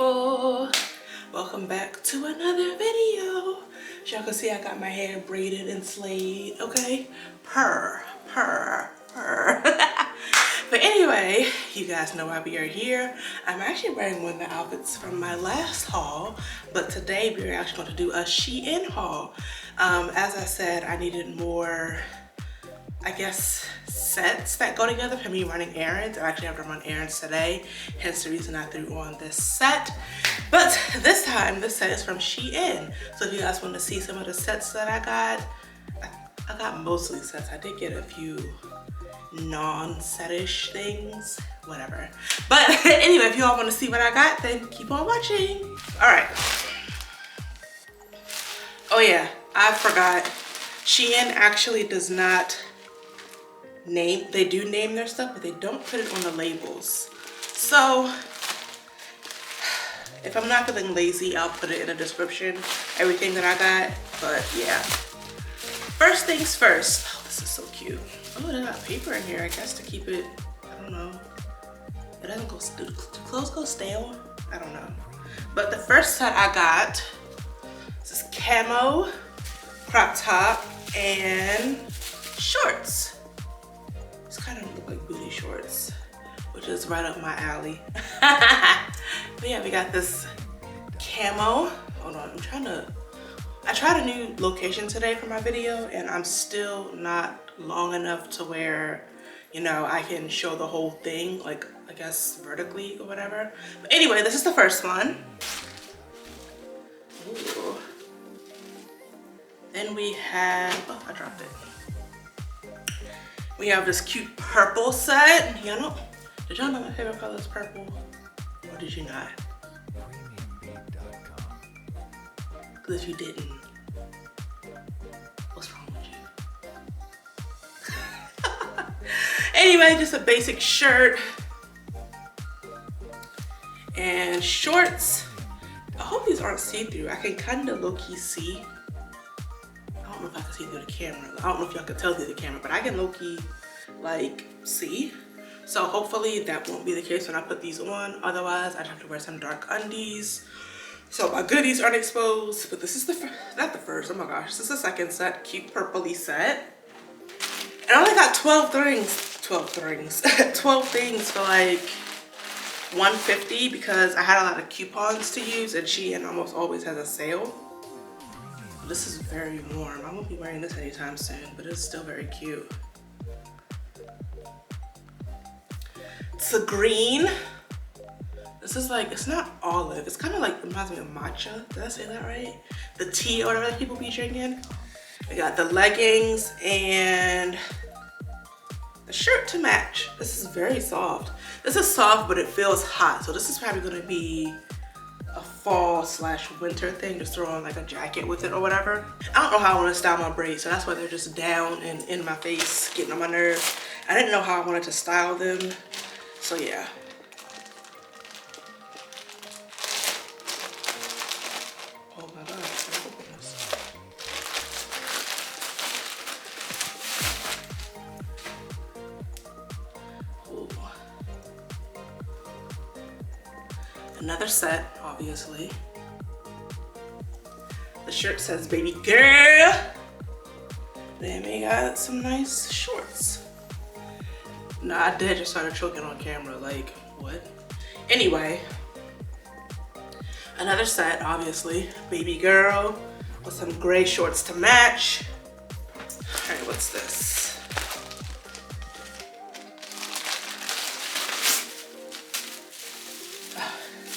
people, welcome back to another video. As y'all can see, I got my hair braided and slayed, okay? Purr. But anyway, you guys know why we are here. I'm actually wearing one of the outfits from my last haul, but today we're actually going to do a Shein haul. As I said, I needed more, I guess, sets that go together for me running errands. I actually have to run errands today, hence the reason I threw on this set. But this time, this set is from Shein. So if you guys want to see some of the sets that I got mostly sets. I did get a few non-setish things, whatever. But anyway, if you all want to see what I got, then keep on watching. All right. Oh yeah, I forgot. Shein actually does not name, they do name their stuff, but they don't put it on the labels. So if I'm not feeling lazy, I'll put it in the description, everything that I got. But yeah, first things first. Oh, this is so cute. Oh, they got paper in here, I guess, to keep it, I don't know, it doesn't go, do clothes go stale? I don't know. But the first set I got, this is camo, crop top, and shorts. It's kind of look like booty shorts, which is right up my alley. But yeah, we got this camo. Hold on, I tried a new location today for my video, and I'm still not long enough to where, you know, I can show the whole thing, like, I guess vertically or whatever. But anyway, this is the first one. Ooh. Then we have, oh, I dropped it. We have this cute purple set. Did y'all know my favorite color is purple? Or did you not? Because if you didn't, what's wrong with you? Anyway, just a basic shirt and shorts. I hope these aren't see-through. I can kind of low-key see. I don't know if I can see through the camera. I don't know if y'all can tell through the camera, but I can low-key like see. So hopefully that won't be the case when I put these on. Otherwise, I'd have to wear some dark undies. So my goodies aren't exposed, but this is not the first, oh my gosh. This is the second set, cute purpley set. And I only got 12 things for like $150 because I had a lot of coupons to use, and Shein almost always has a sale. This is very warm. I won't be wearing this anytime soon, but it's still very cute. It's a green. This is like, it's not olive. It's kind of like, reminds me of matcha. Did I say that right? The tea or whatever that people be drinking. We got the leggings and the shirt to match. This is very soft. This is soft, but it feels hot. So this is probably gonna be a fall/winter thing. Just throw on like a jacket with it or whatever. I don't know how I want to style my braids, so that's why they're just down and in my face, getting on my nerves. I didn't know how I wanted to style them. So yeah. Oh my God, I open this. Ooh. Another set, obviously. The shirt says baby girl. Then we got some nice shorts. No, I did just started choking on camera, like, what? Anyway, another set, obviously, baby girl, with some gray shorts to match. All right, what's this?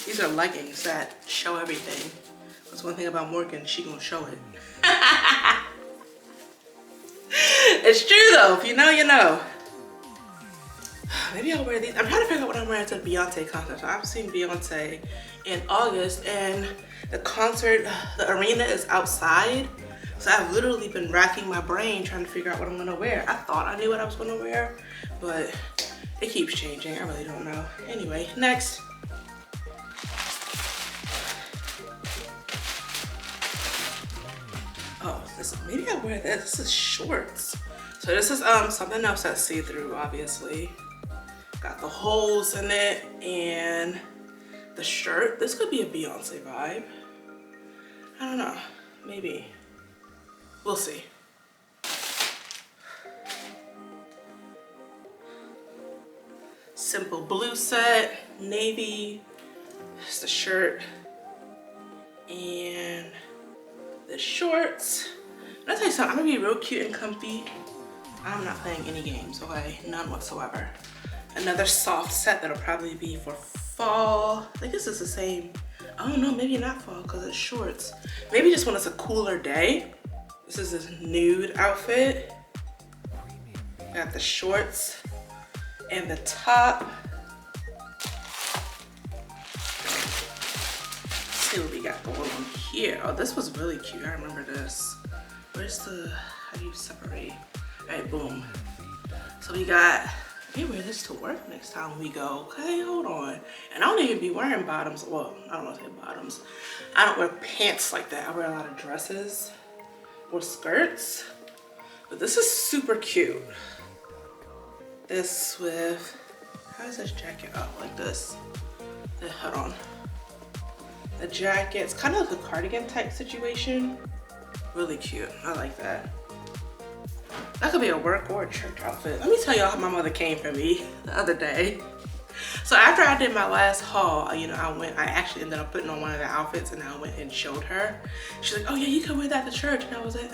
These are leggings that show everything. That's one thing about Morgan, she gonna show it. It's true though, if you know, you know. Maybe I'll wear these. I'm trying to figure out what I'm wearing to the Beyonce concert. So I've seen Beyonce in August, and the concert, the arena is outside. So I've literally been racking my brain trying to figure out what I'm gonna wear. I thought I knew what I was gonna wear, but it keeps changing. I really don't know. Anyway, next. Oh, maybe I'll wear this. This is shorts. So this is something else that's see-through, obviously. Got the holes in it, and the shirt. This could be a Beyonce vibe. I don't know, maybe. We'll see. Simple blue set, navy. It's the shirt and the shorts. I'll tell you something, I'm gonna be real cute and comfy. I'm not playing any games, okay? None whatsoever. Another soft set that'll probably be for fall. I think this is the same. I don't know, maybe not fall because it's shorts. Maybe just when it's a cooler day. This is this nude outfit. Got the shorts and the top. Let's see what we got going on here. Oh, this was really cute. I remember this. Where's the, how do you separate? All right, boom. So we got, maybe wear this to work next time we go. Okay, hold on. And I don't even be wearing bottoms. Well, I don't want to say bottoms. I don't wear pants like that. I wear a lot of dresses or skirts. But this is super cute. This with, how is this jacket up like this? Hold on. The jacket, it's kind of like a cardigan type situation. Really cute, I like that. That could be a work or a church outfit. Let me tell y'all how my mother came for me the other day. So after I did my last haul, you know, I actually ended up putting on one of the outfits and I went and showed her. She's like, oh yeah, you can wear that to church. And I was like,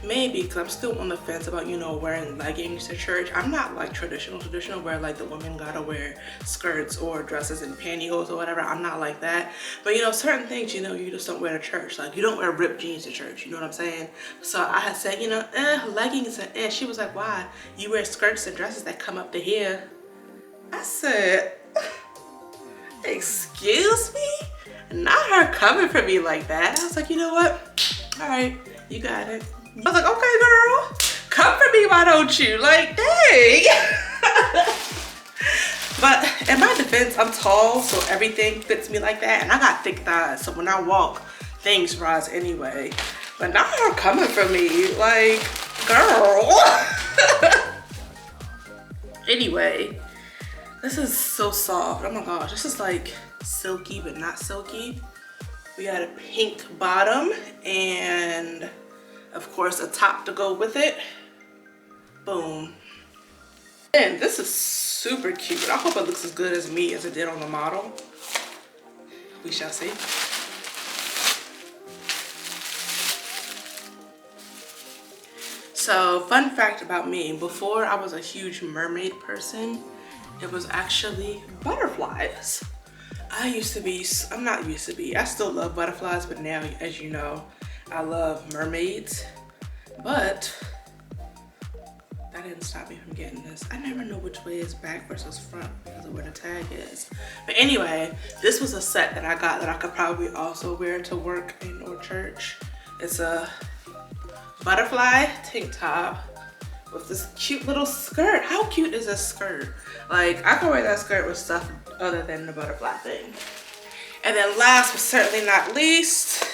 maybe, because I'm still on the fence about, you know, wearing leggings to church. I'm not like traditional where like the women gotta wear skirts or dresses and pantyhose or whatever. I'm not like that. But you know, certain things, you know, you just don't wear to church. Like you don't wear ripped jeans to church, you know what I'm saying? So I had said, you know, leggings and she was like, why? You wear skirts and dresses that come up to here. I said, excuse me? Not her coming for me like that. I was like, you know what? All right, you got it. I was like, okay, girl, come for me, why don't you? Like, dang. But in my defense, I'm tall, so everything fits me like that. And I got thick thighs, so when I walk, things rise anyway. But not her coming for me, like, girl. Anyway. This is so soft. Oh my gosh, this is like silky but not silky. We got a pink bottom and of course a top to go with it. Boom. And this is super cute. I hope it looks as good as me as it did on the model. We shall see. So fun fact about me, before I was a huge mermaid person, it was actually butterflies. I still love butterflies, but now, as you know, I love mermaids. But that didn't stop me from getting this. I never know which way is back versus front because of where the tag is. But anyway, this was a set that I got that I could probably also wear to work and or church. It's a butterfly tank top with this cute little skirt. How cute is this skirt? Like, I can wear that skirt with stuff other than the butterfly thing. And then last but certainly not least,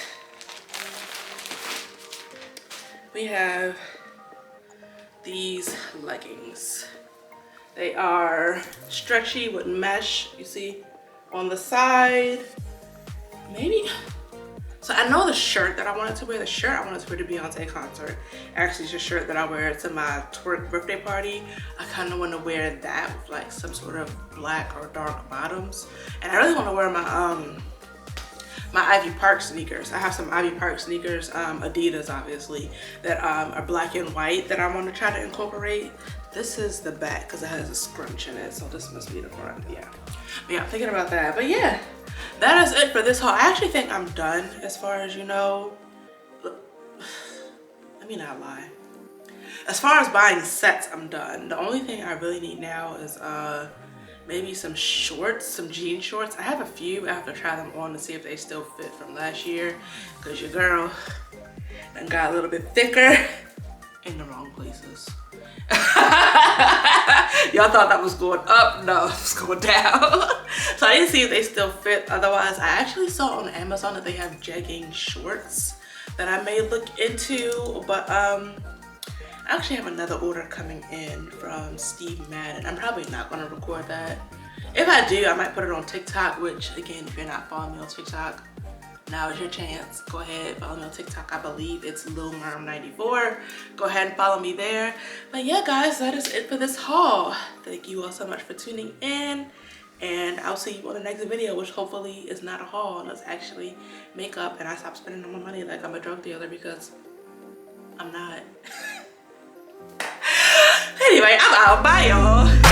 we have these leggings. They are stretchy with mesh, you see, on the side. Maybe. So I know the shirt that I wanted to wear, I wanted to wear to Beyonce concert. Actually, it's a shirt that I wear to my twerk birthday party. I kind of want to wear that with like some sort of black or dark bottoms. And I really want to wear my my Ivy Park sneakers. I have some Ivy Park sneakers, Adidas obviously, that are black and white that I want to try to incorporate. This is the back because it has a scrunch in it, so this must be the front, yeah. But yeah, I'm thinking about that, but yeah. That is it for this haul. I actually think I'm done as far as, you know, let me not lie. As far as buying sets, I'm done. The only thing I really need now is maybe some shorts, some jean shorts. I have a few. I have to try them on to see if they still fit from last year because your girl done got a little bit thicker in the wrong places. Y'all thought that was going up? No, it was going down. So I didn't see if they still fit. Otherwise, I actually saw on Amazon that they have jegging shorts that I may look into. But I actually have another order coming in from Steve Madden. I'm probably not going to record that If I do, I might put it on TikTok, which again, if you're not following me on TikTok, now is your chance. Go ahead, follow me on TikTok. I believe it's LilMerm94. Go ahead and follow me there. But yeah, guys, that is it for this haul. Thank you all so much for tuning in. And I'll see you on the next video, which hopefully is not a haul and it's actually makeup and I stop spending all my money like I'm a drug dealer, because I'm not. Anyway, I'm out. Bye, y'all.